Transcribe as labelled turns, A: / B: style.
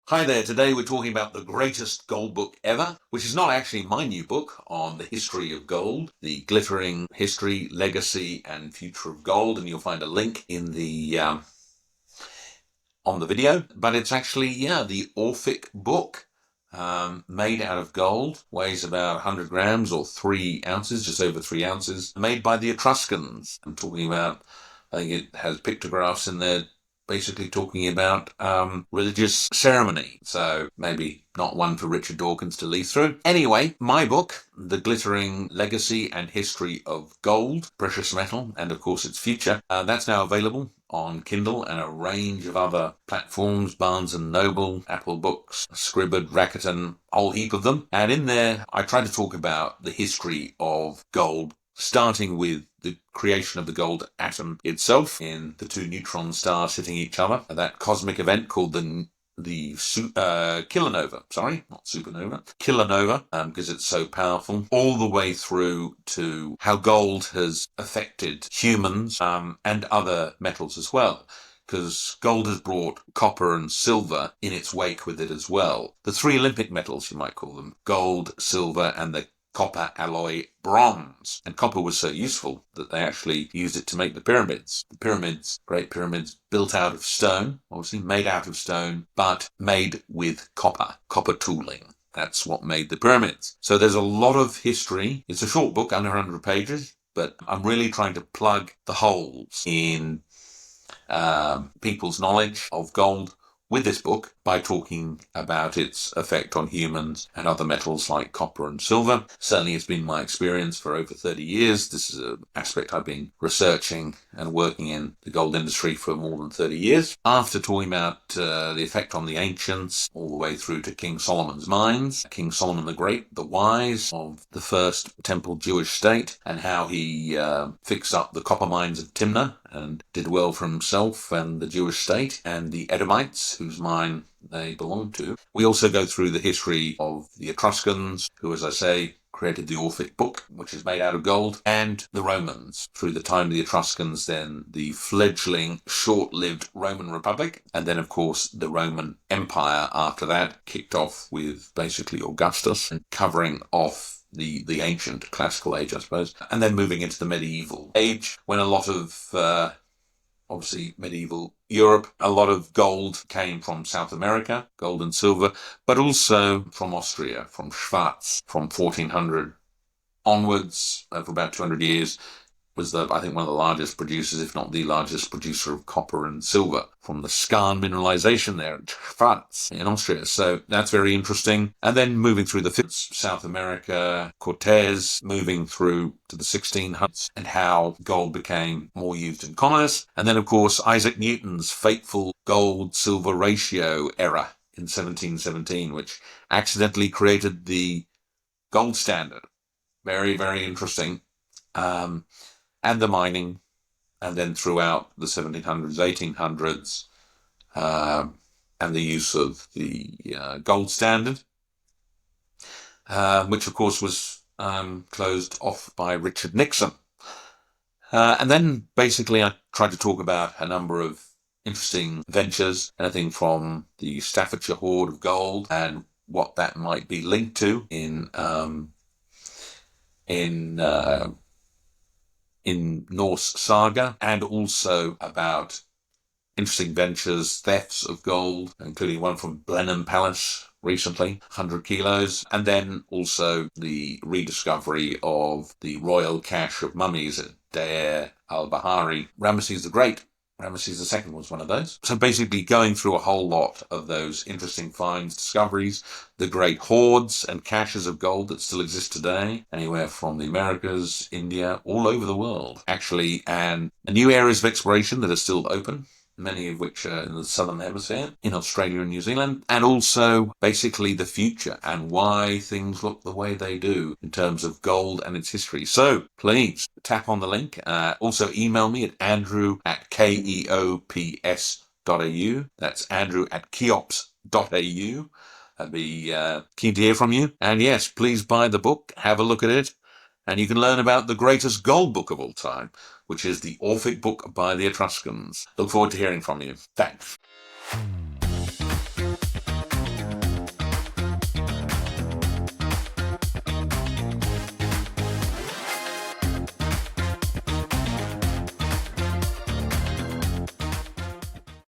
A: Hi there, today we're talking about the greatest gold book ever, which is not actually my new book on the history of gold, the glittering history, legacy and future of gold, and you'll find a link in the on the video, but it's actually, the Orphic book, made out of gold, weighs about 100 grams or 3 ounces, just over 3 ounces, made by the Etruscans. I'm talking about, I think it has pictographs in there basically talking about religious ceremony. So maybe not one for Richard Dawkins to leaf through. Anyway, my book, The Glittering Legacy and History of Gold, Precious Metal, and of course its future, that's now available on Kindle and a range of other platforms, Barnes & Noble, Apple Books, Scribd, Rakuten, a whole heap of them. And in there, I try to talk about the history of gold, starting with the creation of the gold atom itself in the two neutron stars hitting each other, that cosmic event called the kilonova, not supernova, kilonova, because it's so powerful, all the way through to how gold has affected humans and other metals as well, because gold has brought copper and silver in its wake with it as well. The three Olympic metals, you might call them: gold, silver, and the copper alloy bronze. And copper was so useful that they actually used it to make the pyramids. The pyramids, great pyramids, built out of stone, obviously made out of stone, but made with copper tooling. That's what made the pyramids. So there's a lot of history. It's a short book, under 100 pages, but I'm really trying to plug the holes in people's knowledge of gold with this book by talking about its effect on humans and other metals like copper and silver. Certainly it's been my experience for over 30 years. This is an aspect I've been researching and working in the gold industry for more than 30 years. After talking about the effect on the ancients all the way through to King Solomon's mines, King Solomon the Great, the wise of the first temple Jewish state, and how he fixed up the copper mines of Timnah and did well for himself and the Jewish state and the Edomites, whose mine they belonged to. We also go through the history of the Etruscans, who, as I say, created the Orphic book, which is made out of gold, and the Romans, through the time of the Etruscans, then the fledgling, short-lived Roman Republic, and then, of course, the Roman Empire after that, kicked off with basically Augustus, and covering off the ancient classical age, I suppose, and then moving into the medieval age, when a lot of obviously medieval Europe, a lot of gold came from South America, gold and silver, but also from Austria, from Schwarz, from 1400 onwards, for about 200 years, was I think one of the largest producers, if not the largest producer of copper and silver, from the skarn mineralization there at Schwarz in Austria. So that's very interesting. And then moving through the South America, Cortez, moving through to the 1600s, and how gold became more used in commerce. And then, of course, Isaac Newton's fateful gold-silver ratio error in 1717, which accidentally created the gold standard. Very, very interesting. And the mining, and then throughout the 1700s, 1800s, and the use of the gold standard, which of course was closed off by Richard Nixon. And then basically I tried to talk about a number of interesting ventures, anything from the Staffordshire hoard of gold and what that might be linked to in Norse saga, and also about interesting ventures, thefts of gold, including one from Blenheim Palace recently, 100 kilos, and then also the rediscovery of the royal cache of mummies at Deir al-Bahari. Ramesses the Great, Ramesses II was one of those. So basically going through a whole lot of those interesting finds, discoveries, the great hoards and caches of gold that still exist today, anywhere from the Americas, India, all over the world, actually, and new areas of exploration that are still open, many of which are in the southern hemisphere, in Australia and New Zealand, and also basically the future and why things look the way they do in terms of gold and its history. So please tap on the link. Also email me at andrew@keops.au. That's andrew@keops.au. I'd be keen to hear from you. And yes, please buy the book, have a look at it, and you can learn about the greatest gold book of all time, which is the Orphic book by the Etruscans. Look forward to hearing from you. Thanks.